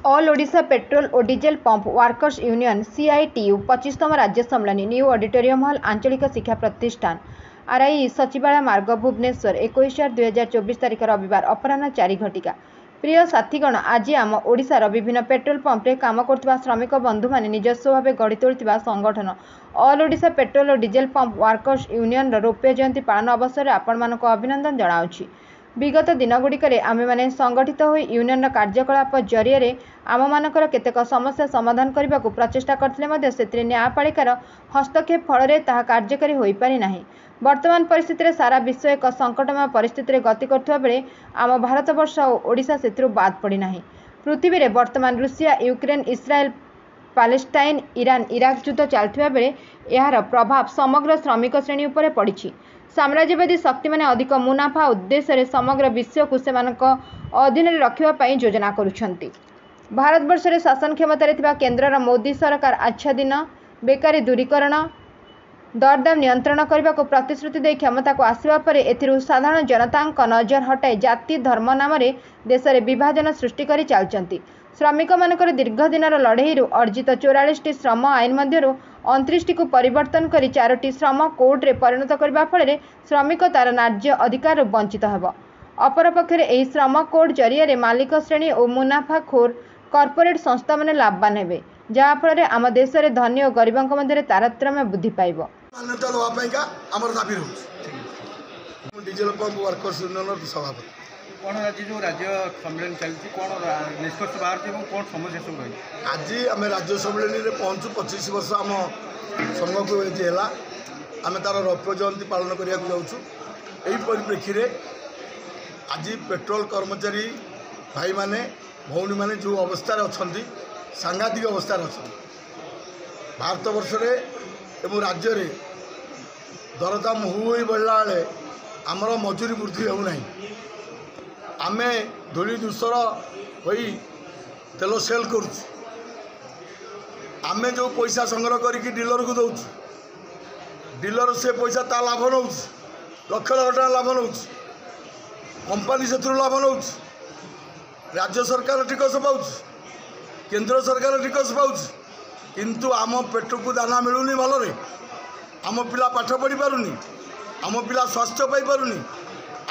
All Odisha petrol और diesel pump workers union CITU 25तम राज्य सम्मेलन न्यू ऑडिटोरियम हॉल आंचलिक शिक्षा प्रतिष्ठान आरआई सचिवालय मार्ग भुवनेश्वर 21/2024 तारीख रविवार अपराह 4 घटिका। प्रिय साथीगण, आज आम ओडिशार विभिन्न पेट्रोल पंप्रे काम करुवा श्रमिक बंधु माने निजस्व भाव गढ़ी तोड़िथिबा संगठन ऑल ओडिशा पेट्रोल और डीजेल पंप वर्कर्स यूनियन रौप्य जयंती पालन अवसर में आपण मानक अभिनंदन जनाउछि। विगत दिनगुड़िक आमे मैंने संगठित हो यूनियन कार्यकलाप जरिए आम मानकर केतेक समस्या समाधान करने को प्रचेषा करते से न्यायपालिकार हस्तक्षेप फल कार्यकारी हो पारि नाही। वर्तमान परिस्थिति सारा विश्व एक संकटमय परिस्थिति गति करुवा बेले आम भारतवर्ष और ओडिशा से बाद पड़ना। पृथ्वी में वर्तमान रूसिया यूक्रेन इस्राएल पालेस्टाइन इरान इराक युद्ध चलता बेले यार प्रभाव समग्र श्रमिक श्रेणी उपर पड़ी। साम्राज्यवादी शक्ति मैंने अधिक मुनाफा उद्देश्य समग्र विश्व को अधीन रखापी योजना करुछंती। भारतवर्ष में शासन क्षमतार केन्द्र मोदी सरकार आच्छादन बेकारी दूरीकरण दरदाम नियंत्रण करने को प्रतिश्रुति दे क्षमता को आसवा पर साधारण जनता नजर हटाई जाति धर्म नाम देश में विभाजन सृष्टि कर चलती। श्रमिक मानकर दीर्घ दिनर लड़ई अर्जित 44टी श्रम आईन मध्य 29टी को परिवर्तन कर 4टी श्रम कोड्रे परिणत करने फल श्रमिक तार न्याय्य अधिकार वंचित होब। अपरपक्षे यह श्रम कोड जरिए मालिक श्रेणी और मुनाफाखोर कॉर्पोरेट संस्था मैंने लाभवान हे, जहाँफल आम देश में धनी और गरीबों मध्य तारतम्य वृद्धि पाइब। मान्यता देवाई आम दाबी रोचे डीजेल पंप वर्कर्स यूनियन सभापति कौन आज जो राज्य सम्मेलन चलती कौन निष्कर्ष बाहर कौन समस्या सब रही। आज आम राज्य सम्मेलन में पहुँचु 25 वर्ष आम संघ को है आम तार रौप्य जयंती पालन करने जाऊँ। यही परिप्रेक्षी में आज पेट्रोल कर्मचारी भाई माने भौणी माने जो अवस्था अच्छा सांघातिक अवस्था अच्छा भारतवर्ष एवं राज्य में दरदाम हु बढ़ला बेले आमर मजूरी वृद्धि होना। आमे धूली दूसर हो तेल सेल कर आमे जो पैसा संग्रह करके डीलर को दौर डीलर से पैसा ता लाभ नौ लक्ष लक्ष टाँग लाभ नौ कंपानी से लाभ नौ राज्य सरकार टिकस पाँच केंद्र सरकार टिकस पाँच किंतु आम पेट को दाना मिलूनी भलरे आम पिला पाठ पढ़ी पारुनी आम पिला स्वास्थ्य पाई पारुनी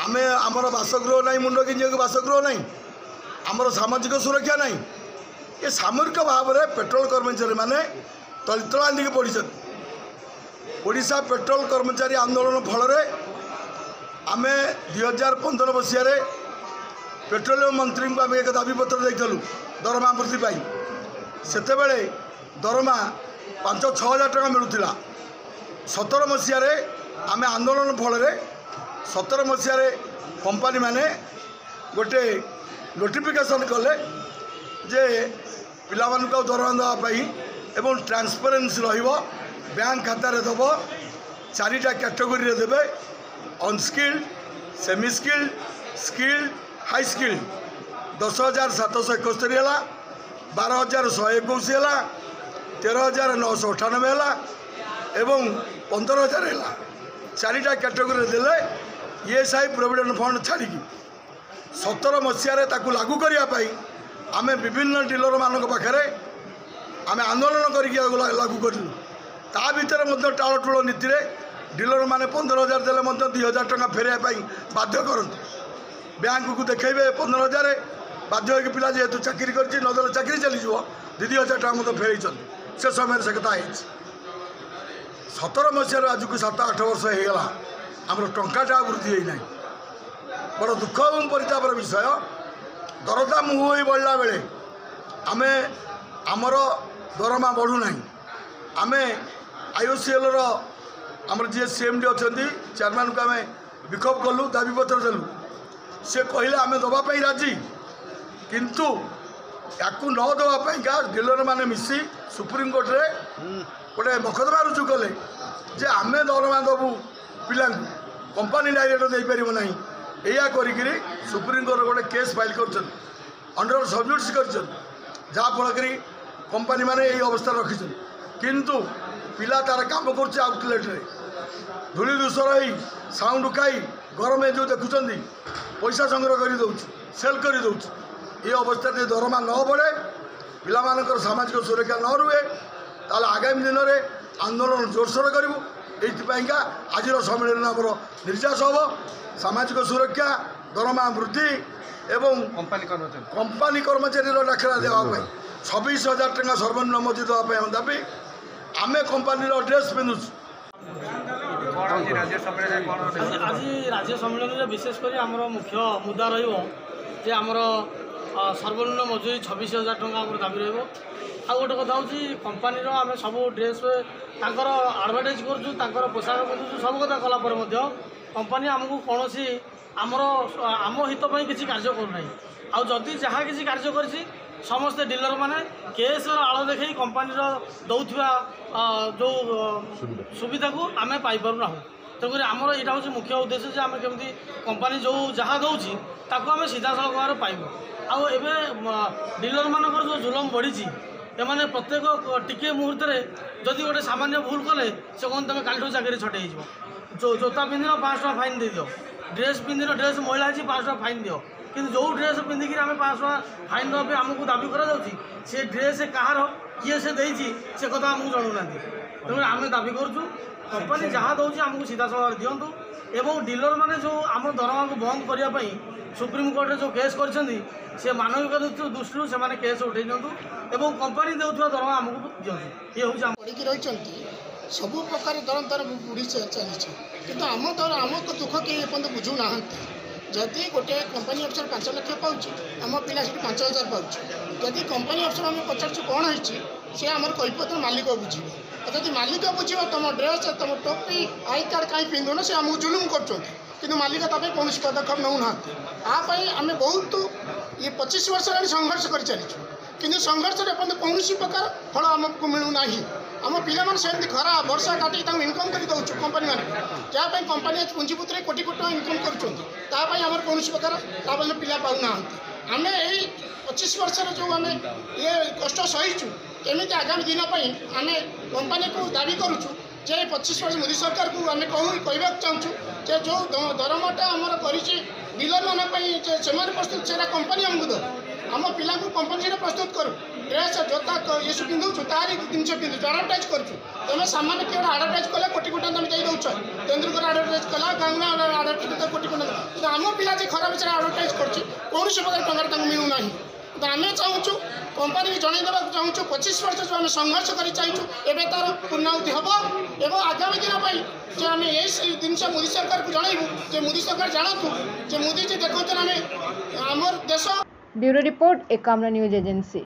आमे आमर बासगृह ना मुंड कि बासगृह ना आमर सामाजिक सुरक्षा ना ये सामरिक भाव में पेट्रोल कर्मचारी माने तलतलांदी पड़ी ओडिशा पेट्रोल कर्मचारी आंदोलन फल आम 2015 मसीह पेट्रोलियम मंत्री को आम एक दाबी पत्र देलु दरमा वृद्धि पाई से दरमा 5-6 हजार टका मिलूला। 17 मसीह आम आंदोलन फल 17 मसीह कंपानी माने गोटे नोटिफिकेशन कले जे पिला मानू दरमा देवाई एवं ट्रांसपेरेंसी रहिबो बैंक खाता रे दबो 4टा कैटेगरी देवे unskilled semi skilled skilled high skilled 10,771 है 12,121 है 13,998 है एवं 15,000 है 4टा कैटेगरी देले ईएसआई प्रोविडेंट फंड छाड़ी 17 मसीह लागू करने आम विभिन्न डीलर मान पाखे आम आंदोलन कर लागू करूँ ता भर टालटोल नीति डीलर मैंने 15,000 देले 2,000 टका फेरवा बाध्य करते बैंक को देखेबे 15,000 बाध्य हो पिला जेहेतु चाकरी कर चाकरी चली 2,000 टका मतलब फेर से समय से कथा 17 मसीह आज को 7-8 वर्ष होगा आमर टाटा वृद्धि होना बड़ दुख और परितापर विषय दरदाम हु बढ़ला बेले आम आमर दरमा बढ़ुना आम आईओसीएल आमर जी सीएमडी अच्छा चेयरमैन को आम विक्षोभ कलु दाबी पत्र देलु से कहले आम दवाई राजी किंतु या न दवाई डीलर मैंने मिसी सुप्रीमकोर्ट रे गोटे मकदमा रुजु कले जे आम दरमा दबू पिला कंपानी डायरेक्ट दे पार ना या करी सुप्रीमकोर्ट गोटे केस फाइल कर अंडर सबजुडिस कर जहाँफल कंपानी माने यही अवस्था रखी किंतु पिला तार काम कर आउटलेट रे धूली दूसर हो साउंड खाई गरम जो देखुं पैसा संग्रह कर सेल कर ये अवस्था दरमा न बढ़े ପିଲାମାନଙ୍କର ସାମାଜିକ ସୁରକ୍ଷା ନ ରୁହେ ତାହେଲେ ଆଗାମୀ ଦିନରେ ଆନ୍ଦୋଳନ ଜୋରସୋର କରିବୁ। ଏଇଥିପାଇଁକା ଆଜିର ସମ୍ମିଳନୀ ଆମର ନିର୍ଯାସ ହେବ। ସାମାଜିକ ସୁରକ୍ଷା, ଦରମା ବୃଦ୍ଧି ଏବଂ କମ୍ପାନୀ କର୍ମଚାରୀର ଡାକରା ଦେବା ପାଇଁ 26,000 ଟଙ୍କା ସର୍ବନିମ୍ନ ମଜୁରୀ ଦେବା ପାଇଁ ଆମ ଦାବି। ଆମେ କମ୍ପାନୀର ଡ୍ରେସ୍ ପିନ୍ଧୁଛୁ। आज राज्य सम्मेलन में विशेषकर आमर मुख्य मुद्दा रे आमर सर्वनिम्न मजूरी 26,000 टका दाबी रही। आ गोटे कथा हूँ कंपानी आम सब ड्रेस आडभटाइज कर पोशाक पिंधु सब कथा कलापर कंपानी आमको कौन आमर आम हित किसी कार्य करना। आदि जहाँ किसी कार्य कर समस्ते डीलर माने केस आड़ देखे कंपानी दौथवा जो सुविधा को आम पाइपना। तेणुक आमर यहाँ हूँ मुख्य उद्देश्य जे आम केमी कंपानी जो जहाँ दौची आम सीधा सड़क भाव पाइबू। आबे डीलर मानकर जो जुलम बढ़ी एमाने प्रत्येक टिके मुहूर्त जदि गोटे सामान्य भूल कले से कौन तुम काली चाकरी छटै जो जोता पिंधि 500 टका फाइन दे दियो, ड्रेस पिंधि ड्रेस मैला 500 टका फाइन दियो। कि जो ड्रेस पिंधिक आम 500 टका फाइन देवा आमको दाबी करा से ड्रेस कହାର किए से देती से कथा आमको जनाऊना। तेणु आम दाबी करूँ कंपानी जहाँ दौर आमको सीधा सड़क दिंतु एवं डीलर मैंने जो आम दरमा को बंद करने सुप्रीमकोर्ट जो केस कर मानविक दृष्टि से केस उठे दिंतु एवं कंपानी देउथवा दरमा आमको दिंतु। ये हूँ पड़ी रही सब प्रकार दर दर बुढ़ी चली कि आम दर आमको दुख किए बुझुना। जदि गोटे कंपानी अफसर 5 लाख पाँच आम पिला 5,000 पाँच जदि कंपानी अफसर आम पचारू कौन होती सी आम कैफियत मालिक बुझे। जदि मालिक बुझे तुम ड्रेस तुम टोपी आई कार्ड कहीं पिंधुन से आमको जुलुम कर मालिक ताप कौन पदक्षेप नौना। आम बहुत ये 25 वर्ष संघर्ष कर चलीचु कि संघर्ष कौन प्रकार फल आमको मिलूना। आम पिला सेमती खरा वर्षा काटी इनकम कर दौचु कंपानी मान जहाँ कंपानी पुंजीपुत कोटी कोटी इनकम करताम कौन प्रकार पिला पाऊना। आम यही 25 वर्ष जो आम ये कष्ट सहीचु केमी आगामी दिन आम कंपानी को दाबी करुचु जे 25 वर्ष मोदी सरकार को आम कहवा चाहूँ जे जो दरमाटा आमर कर डीलर मान से प्रस्तुत से कंपानी आमको दो आम पिला कंपानी से प्रस्तुत करूँ ड्रेस जोता ये सब पिंधुचु तारी जिन पिंधुचु आडभटाइज करूँ तुम सामान्य किए आडभटाइज कले कोटी कोटी तुम दे दौच तेंदुलकर आडभटाइज कला गांगना आडभटाइज कोटी कोटी आम पिला खराब विषय आडभटाइज कर कौन प्रकार टंका मिलूना। तो आम चाहूँ कंपानी जनईदेवा चाहूँ 25 वर्ष जो आम संघर्ष कर चाहूँ एवं तार पूर्णाहुति हम एवं आगामी दिन जो आम यही जिनस मोदी सरकार को जनइबू जे मोदी सरकार जानतु जे मोदी जी देखते आम आमर देश। Bureau report Ekamra news agency.